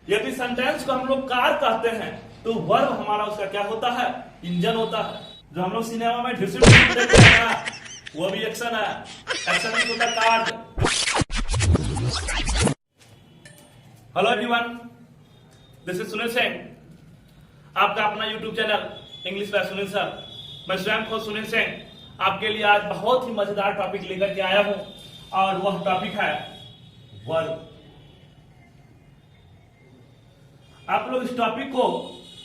यदि सेंटेंस को हम लोग कार कहते हैं तो वर्ब हमारा उसका क्या होता है, इंजन होता है। जो हम लोग सिनेमा में ढिसुम देखते हैं ना, वो भी एक्शन है। एक्शन मींस होता है card. Hello everyone, this is Sunil Singh, आपका अपना YouTube channel English by Sunil sir. मैं स्वयं को सुनील सिंह आपके लिए आज बहुत ही मजेदार टॉपिक लेकर के आया हूं, और वह टॉपिक है वर्ब। आप लोग इस टॉपिक को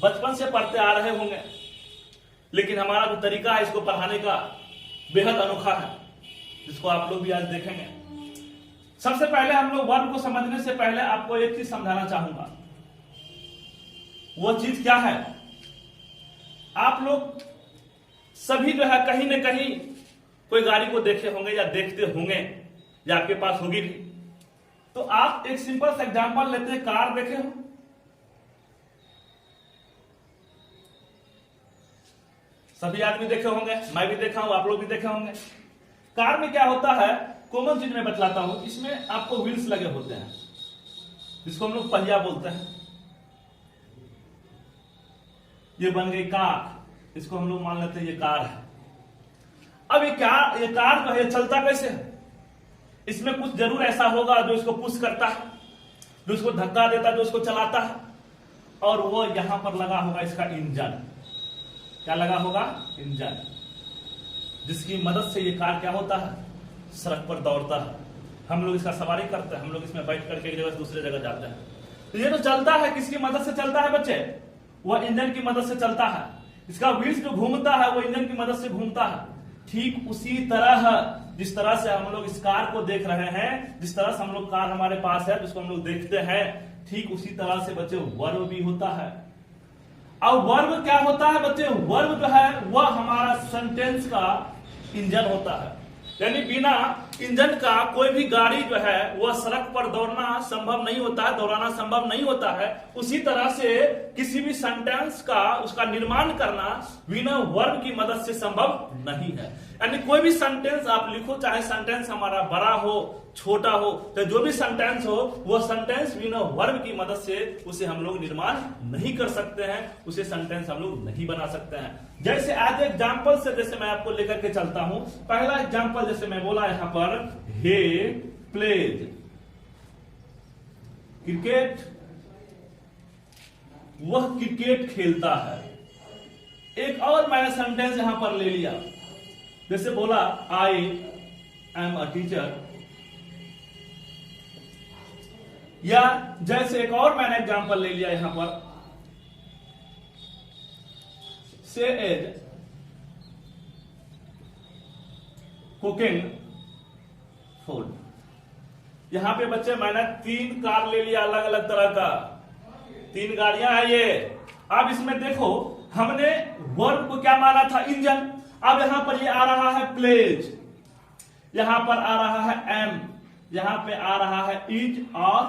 बचपन से पढ़ते आ रहे होंगे, लेकिन हमारा जो तरीका है इसको पढ़ाने का बेहद अनोखा है, जिसको आप लोग भी आज देखेंगे। सबसे पहले हम लोग वर्ब को समझने से पहले आपको एक चीज समझाना चाहूंगा। वो चीज क्या है? आप लोग सभी जो है कहीं न कहीं कोई गाड़ी को देखे होंगे या देखते होंगे या आपके पास होगी भी। तो आप एक सिंपल सा एग्जांपल लेते हैं, कार देखे हो? सभी आदमी देखे होंगे, मैं भी देखा हूं, आप लोग भी देखे होंगे। कार में क्या होता है, कॉमन चीज में बतलाता हूं। इसमें आपको व्हील्स लगे होते हैं, जिसको हम लोग पहिया बोलते हैं। ये बन गई कार, इसको हम लोग मान लेते हैं ये कार है। अब ये कार जो है चलता कैसे है? इसमें कुछ जरूर ऐसा होगा जो इसको पुश करता है, जो इसको धक्का देता है, जो इसको चलाता है, और वो यहां पर लगा होगा इसका इंजन। क्या लगा होगा? इंजन, जिसकी मदद से ये कार क्या होता है, सड़क पर दौड़ता है। हम लोग इसका सवारी करते हैं, हम लोग इसमें बैठ करके एक जगह से दूसरे जगह जाते हैं। तो ये जो चलता है किसकी मदद से चलता है बच्चे? वह इंजन की मदद से चलता है। इसका व्हील्स जो घूमता है वो इंजन की मदद से घूमता है। ठीक उसी तरह जिस तरह से हम लोग इस कार को देख रहे हैं, जिस तरह से हम लोग कार हमारे पास है जिसको हम लोग देखते हैं, ठीक उसी तरह से बच्चे वर्ब भी होता है। अब वर्ब क्या होता है बच्चे? वर्ब जो है वह हमारा सेंटेंस का इंजन होता है। यानी बिना इंजन का कोई भी गाड़ी जो है वह सड़क पर दौड़ना संभव नहीं होता है, दौड़ाना संभव नहीं होता है। उसी तरह से किसी भी सेंटेंस का उसका निर्माण करना बिना वर्ब की मदद से संभव नहीं है। यानी कोई भी सेंटेंस आप लिखो, चाहे सेंटेंस हमारा बड़ा हो छोटा हो, तो जो भी सेंटेंस हो वो सेंटेंस बिना वर्ब की मदद से उसे हम लोग निर्माण नहीं कर सकते हैं, उसे सेंटेंस हम लोग नहीं बना सकते हैं। जैसे आज एग्जांपल से जैसे मैं आपको लेकर के चलता हूं। पहला एग्जांपल जैसे मैं बोला यहां पर, हे प्लेज क्रिकेट, वह क्रिकेट खेलता है। एक और मैंने सेंटेंस यहां पर ले लिया, जैसे बोला आई एम अ टीचर, या जैसे एक और मैंने एग्जांपल ले लिया यहां पर, से एज कुकिंग फूड। यहां पे बच्चे मैंने 3 कार ले लिया, अलग अलग तरह का 3 गाड़ियां हैं ये। अब इसमें देखो हमने वर्ब को क्या माना था, इंजन। अब यहां पर ये आ रहा है प्लेज, यहां पर आ रहा है एम, यहां पे आ रहा है इज और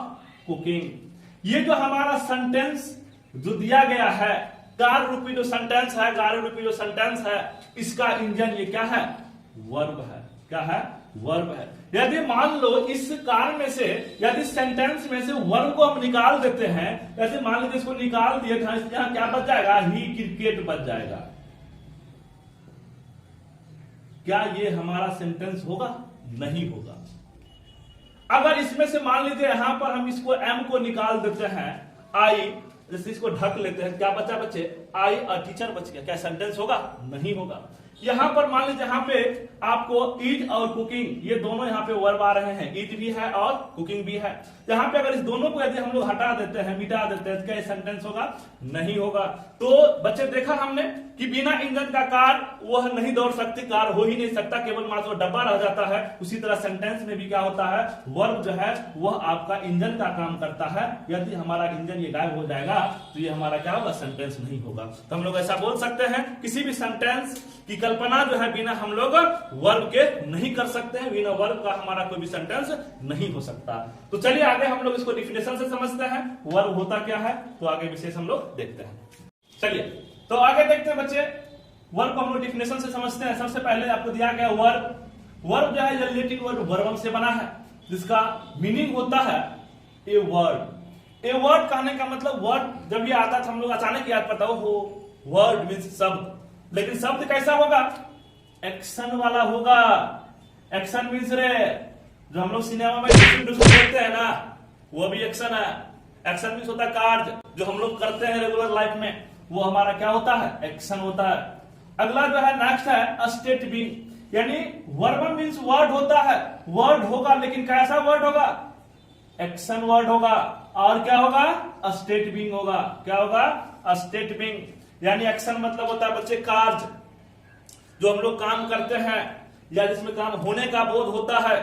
कुकिंग। ये जो हमारा सेंटेंस जो दिया गया है, कार रूपी जो सेंटेंस है, गाड़ी रूपी जो सेंटेंस है, इसका इंजन ये क्या है? वर्ब है। क्या है? वर्ब है। यदि मान लो इस कार में से, यदि सेंटेंस में से वर्ब को हम निकाल देते हैं, यदि मान लीजिए इसको निकाल दिए तो यहां क्या बच जाएगा? ही क्रिकेट बच जाएगा। क्या ये हमारा सेंटेंस होगा? नहीं होगा। अगर इसमें से मान लीजिए यहां पर हम इसको एम को निकाल देते हैं, आई, जैसे इसको ढक लेते हैं, क्या बचा बच्चे? आई अ टीचर बच गया। क्या सेंटेंस होगा? नहीं होगा। यहां पर मान लीजिए यहां पे आपको इज और कुकिंग, ये दोनों यहां पे वर्ब आ रहे हैं, इज भी है और कुकिंग भी है। यहां पे अगर इस दोनों को यदि हम लोग हटा देते हैं, मिटा देते हैं, तो क्या सेंटेंस होगा? नहीं होगा। तो बच्चे देखा हमने कि बिना इंजन का कार वह नहीं दौड़ सकती, कार हो ही नहीं सकता, केवल मात्र डब्बा रह जाता है। उसी तरह सेंटेंस में भी क्या होता है, वर्ब जो है वह आपका इंजन का काम करता है। यदि हमारा इंजन ये गायब हो जाएगा तो ये हमारा क्या होगा? सेंटेंस नहीं होगा। तो हम लोग ऐसा बोल सकते हैं, किसी भी सेंटेंस की कल्पना जो है बिना हम लोग वर्ब के नहीं कर सकते हैं। बिना वर्ब का हमारा कोई भी सेंटेंस नहीं हो सकता। तो चलिए आगे हम लोग इसको डिफिनेशन से समझते हैं, वर्ब होता क्या है, तो आगे विशेष हम लोग देखते हैं। चलिए तो आगे देखते हैं बच्चे, वर्ब को हम लोग डिफिनेशन से समझते हैं। सबसे पहले आपको दिया गया वर्ब, वर्ब जो है रिलेटिव वर्ब वर्बम से बना है, जिसका मीनिंग होता है ए वर्ड, ए वर्ड कहने का मतलब, वर्ड जब ये आता था हम लोग अचानक याद पता हो वर्ड मीन्स शब्द, लेकिन शब्द कैसा होगा, एक्शन वाला होगा। एक्शन मीन्स रे जो हम लोग सिनेमा में देखते हैं ना, वो भी एक्शन है। एक्शन मीन्स होता है कार्य, जो हम लोग करते हैं रेगुलर लाइफ में, वो हमारा क्या होता है, एक्शन होता है। अगला जो है नेक्स्ट है स्टेट बीइंग, यानी वर्ब मीन्स वर्ड होता है, वर्ड होगा लेकिन कैसा वर्ड होगा, एक्शन वर्ड होगा। और क्या होगा, स्टेट बीइंग होगा। क्या होगा, स्टेट बीइंग, यानी एक्शन मतलब होता है बच्चे कार्य, जो हम लोग काम करते हैं या जिसमें काम होने का बोध होता है,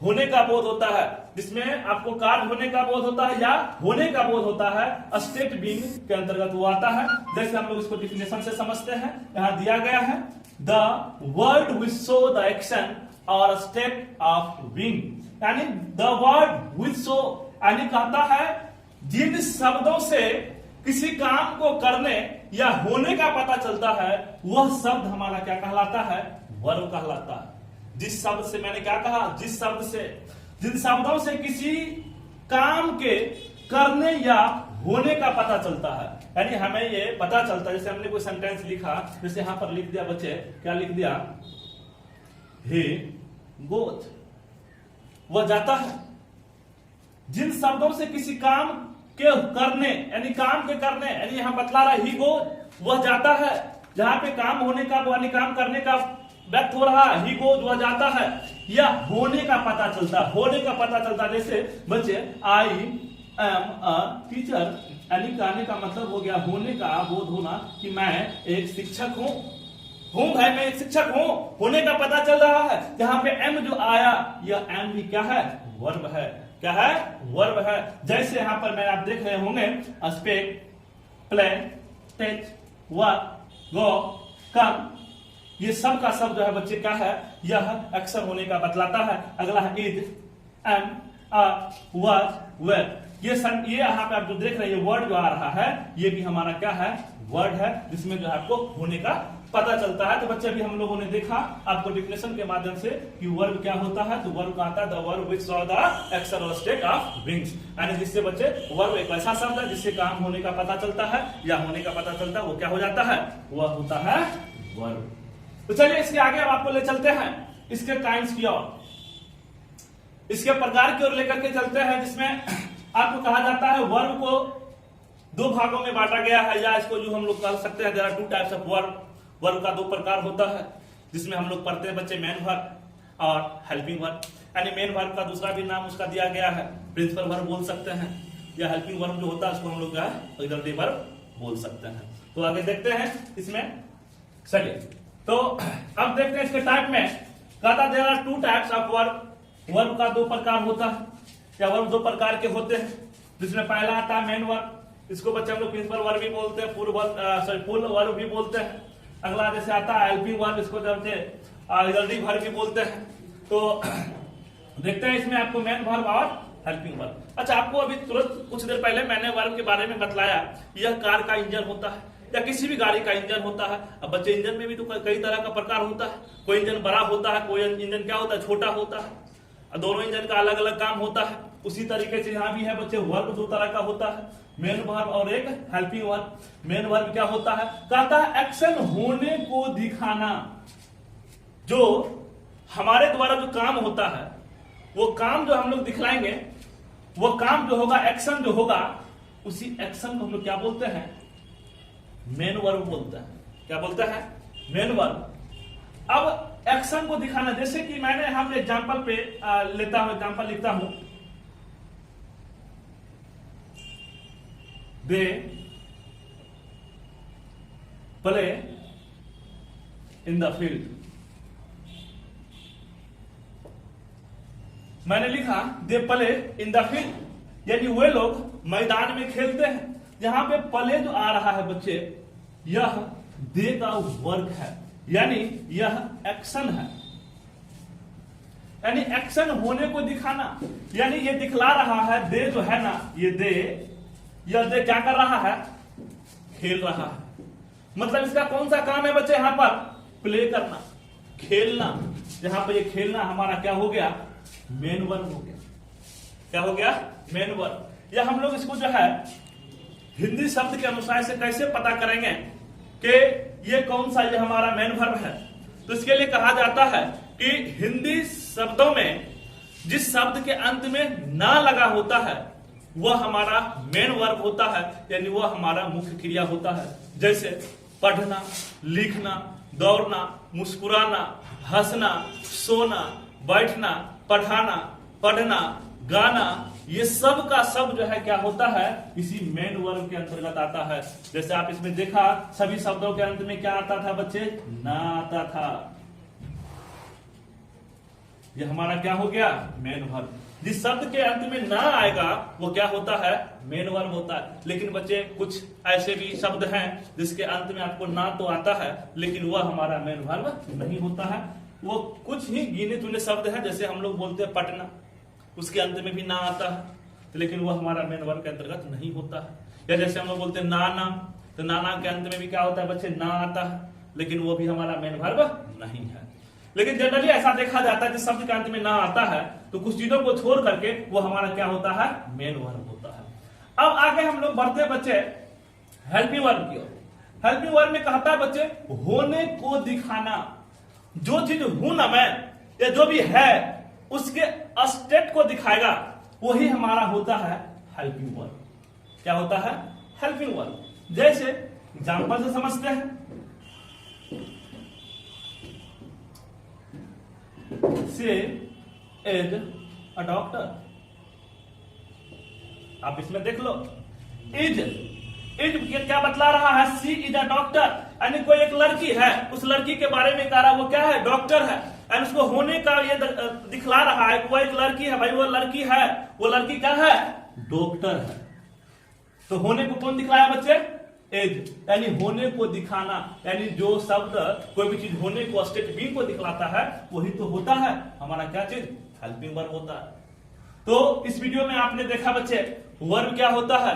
होने का बोध होता है, जिसमें आपको कार्य होने का बोध होता है या होने का बोध होता है, स्टेट बीइंग के अंतर्गत वो आता है। जैसे हम लोग इसको डिफिनेशन से समझते हैं, यहां दिया गया है the word which show the action और स्टेट ऑफ बीइंग, यानी द वर्ड विच शो, यानी कहता है जिन शब्दों से किसी काम को करने या होने का पता चलता है, वह शब्द हमारा क्या कहलाता है, वर्ब कहलाता है। जिस शब्द से, मैंने क्या कहा, जिस शब्द से, जिन शब्दों से किसी काम के करने या होने का पता चलता है, यानी हमें ये पता चलता है। जैसे हमने कोई सेंटेंस लिखा, जैसे यहां पर लिख दिया बच्चे, क्या लिख दिया, हे गोथ, वह जाता है। जिन शब्दों से किसी काम के करने, यानी काम के करने, यानी यहां बतला रहा है ही गोथ, वह जाता है। जहां पे काम होने का यानी काम करने का व्यक्त हो रहा है, ही गोज, वह जाता है, या होने का पता चलता है, होने का पता चलता है। जैसे बच्चे आई एम अ टीचर, यानी कहने का मतलब हो गया होने का बोध होना कि मैं एक शिक्षक हूं भाई, मैं एक शिक्षक हूं, होने का पता चल रहा है। जहां पे एम जो आया, यह एम भी क्या है, वर्ब है। क्या है, वर्ब है। जैसे यहां पर मैं आप देख रहे होंगे स्पेक, प्ले, टेच, वर्क, गो, कम, ये सब का सब जो है बच्चे क्या है, यह एक्शन होने का बतलाता है। अगला है इज, एम, वाज, वेर, ये यहाँ पे आप जो देख रहे हैं, ये वर्ड जो आ रहा है, ये भी हमारा क्या है, वर्ड है, जिसमें जो है आपको होने का पता चलता है। तो बच्चे अभी हम लोगों ने देखा आपको डिफिनेशन के माध्यम से कि वर्ब क्या होता है। तो वर्ब का आता है the verb which show the action और स्टेट ऑफ बीइंग, यानी जिससे बच्चे वर्ब एक ऐसा शब्द है जिससे काम होने का पता चलता है या होने का पता चलता है, वो क्या हो जाता है, वह होता है वर्ब। तो चलिए इसके आगे अब आपको ले चलते हैं इसके काइंड्स की ओर, इसके प्रकार की ओर लेकर के चलते हैं, जिसमें आपको कहा जाता है वर्ब को दो भागों में बांटा गया है, या इसको जो हम लोग कह सकते हैं there are two types of verb. Verb का दो प्रकार होता है, जिसमें हम लोग पढ़ते हैं बच्चे मेन वर्ब और हेल्पिंग वर्ब। यानी मेन वर्ब का दूसरा भी नाम उसका दिया गया है, प्रिंसिपल वर्ब बोल सकते हैं, या हेल्पिंग वर्ब जो होता है उसको हम लोग ऑक्सिलरी वर्ब बोल सकते हैं। तो आगे देखते हैं इसमें। चलिए तो अब देखते हैं इसके टाइप में, कहता there are two types of verb. Verb का दो प्रकार होता है, या वर्ब दो प्रकार के होते हैं, जिसमें पहला आता है मेन वर्ब, इसको बच्चे हम लोग प्रिंसिपल वर्ब भी बोलते हैं, फुल वर्ब भी बोलते हैं। अगला जैसे आता है हेल्पिंग वर्ब, इसको ऑक्सिलरी वर्ब भी बोलते हैं। तो देखते हैं इसमें आपको मेन वर्ब और हेल्पिंग वर्ब। अच्छा, आपको अभी तुरंत कुछ देर पहले मैंने वर्ब के बारे में बतलाया, यह कार का इंजन होता है या किसी भी गाड़ी का इंजन होता है। अब बच्चे इंजन में भी तो कई तरह का प्रकार होता है, कोई इंजन बड़ा होता है, कोई इंजन क्या होता है, छोटा होता है। दोनों इंजन का अलग अलग काम होता है। उसी तरीके से यहाँ भी है बच्चे, वर्ब दो तरह का होता है, मेन वर्ब और एक हेल्पिंग वर्ब। मेन वर्ब क्या होता है, कहता है एक्शन होने को दिखाना, जो हमारे द्वारा जो काम होता है, वो काम जो हम लोग दिखलाएंगे, वो काम जो होगा, एक्शन जो होगा, उसी एक्शन को हम लोग क्या बोलते हैं, मेन वर्ब बोलते हैं। क्या बोलते हैं, मेन वर्ब। अब एक्शन को दिखाना, जैसे कि मैंने यहाँ पे एग्जाम्पल पे लेता हूं, एग्जाम्पल लिखता हूं, they play in the field. मैंने लिखा they play in the field, यानी वे लोग मैदान में खेलते हैं। यहां पे प्ले जो आ रहा है बच्चे, यह दे का वर्क है, यानी यह एक्शन है, यानी एक्शन होने को दिखाना, यानी ये दिखला रहा है, दे जो है ना, ये दे, यह दे क्या कर रहा है, खेल रहा है। मतलब इसका कौन सा काम है बच्चे, यहां पर प्ले करना, खेलना। यहां पर ये खेलना हमारा क्या हो गया, मेन वर्ब हो गया। क्या हो गया, मेन वर्ब। या हम लोग इसको जो है हिंदी शब्द के अनुसार से कैसे पता करेंगे कि ये कौन सा ये हमारा मेन वर्ब है। तो इसके लिए कहा जाता है कि हिंदी शब्दों में जिस शब्द के अंत में ना लगा होता है वह हमारा मेन वर्ब होता है, यानी वह हमारा मुख्य क्रिया होता है। जैसे पढ़ना, लिखना, दौड़ना, मुस्कुराना, हंसना, सोना, बैठना, पढ़ाना, पढ़ना, गाना, ये सब का सब जो है क्या होता है, इसी मेन वर्ब के अंतर्गत आता है। जैसे आप इसमें देखा सभी शब्दों के अंत में क्या आता था बच्चे, ना आता था। ये हमारा क्या हो गया, मेन वर्ब। जिस शब्द के अंत में ना आएगा वो क्या होता है, मेन वर्ब होता है। लेकिन बच्चे कुछ ऐसे भी शब्द हैं जिसके अंत में आपको ना तो आता है लेकिन वह हमारा मेन वर्ब नहीं होता है। वो कुछ ही गिने चुने शब्द हैं, जैसे हम लोग बोलते हैं पटना, उसके अंत में भी ना आता है लेकिन वह हमारा मेन वर्ब के अंतर्गत नहीं होता है। या जैसे हम लोग बोलते हैं नाना, तो नाना के अंत में भी क्या होता है बच्चे, ना आता है, लेकिन वो भी हमारा मेन वर्ब नहीं है। लेकिन जनरली ऐसा देखा जाता है जिस शब्द के अंत में ना आता है तो कुछ चीजों को छोड़ करके वो हमारा क्या होता है, मेन वर्ब होता है। अब आगे हम लोग बढ़ते बच्चे हेल्पिंग वर्ब की ओर। हेल्पिंग वर्ब में कहता है बच्चे होने को दिखाना। जो चीज हूं ना मैं, या जो भी है उसके स्टेट को दिखाएगा, वही हमारा होता है हेल्पिंग वर्ब। क्या होता है, हेल्पिंग वर्ब। जैसे एग्जांपल से समझते हैं, से इज अ डॉक्टर। आप इसमें देख लो, इज क्या बतला रहा है, सी इज अ डॉक्टर, यानी कोई एक लड़की है, उस लड़की के बारे में कह रहा वो क्या है, डॉक्टर है। एंड उसको होने का ये दिखला रहा है, वो एक लड़की है भाई, वो लड़की है, वो लड़की क्या है, डॉक्टर है। तो होने को कौन दिखलाया बच्चे, एज, यानी होने को दिखाना। यानी जो शब्द कोई भी चीज होने को, स्टेट बी को दिखलाता है वही तो होता है हमारा क्या चीज, हेल्पिंग वर्ब होता है। तो इस वीडियो में आपने देखा बच्चे वर्ब क्या होता है,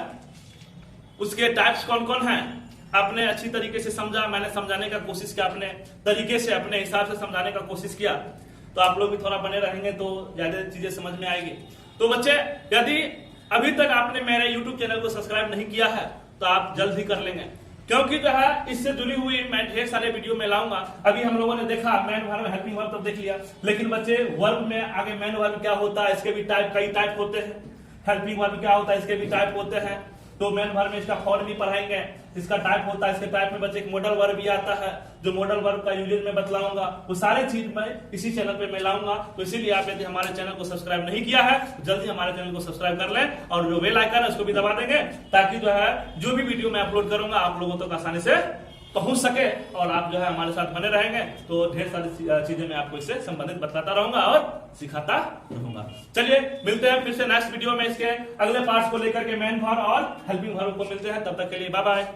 उसके टाइप्स कौन कौन हैं, आपने अच्छी तरीके से समझा। मैंने समझाने का कोशिश किया, अपने तरीके से अपने हिसाब से समझाने का कोशिश किया। तो आप लोग भी थोड़ा बने रहेंगे तो ज्यादा चीजें समझ में आएगी। तो बच्चे यदि अभी तक आपने मेरे YouTube चैनल को सब्सक्राइब नहीं किया है तो आप जल्द ही कर लेंगे, क्योंकि जो है इससे जुड़ी हुई मैं ढेर सारे वीडियो में लाऊंगा। अभी हम लोगों ने देखा मेन वर्ब, हेल्पिंग वर्ब तो देख लिया, लेकिन बच्चे वर्ब में आगे मेन वर्ब क्या होता है, इसके भी टाइप, कई टाइप होते हैं। हेल्पिंग वर्ब क्या होता है, इसके भी टाइप होते हैं। तो मेन वर्ब में इसका फॉर्म भी पढ़ाएंगे, इसका टाइप होता है। इसके टाइप में बच्चे एक मॉडल वर्ब भी आता है, जो मॉडल वर्ब का यूजेज में बतलाऊंगा। वो सारे चीज मैं इसी चैनल पे मैं लाऊंगा। तो इसीलिए आप यदि हमारे चैनल को सब्सक्राइब नहीं किया है तो जल्दी हमारे चैनल को सब्सक्राइब कर लें, और जो बेल आइकन है उसको भी दबा देंगे, ताकि जो है जो भी वीडियो मैं अपलोड करूंगा आप लोगों तक आसानी से पहुंच सके और आप जो है हमारे साथ बने रहेंगे। तो ढेर सारी चीजें मैं आपको इससे संबंधित बताता रहूंगा और सिखाता रहूंगा। चलिए मिलते हैं फिर से नेक्स्ट वीडियो में, इसके अगले पार्ट्स को लेकर के मेन वर्ब और हेल्पिंग वर्ब को मिलते हैं। तब तक के लिए बाय बाय।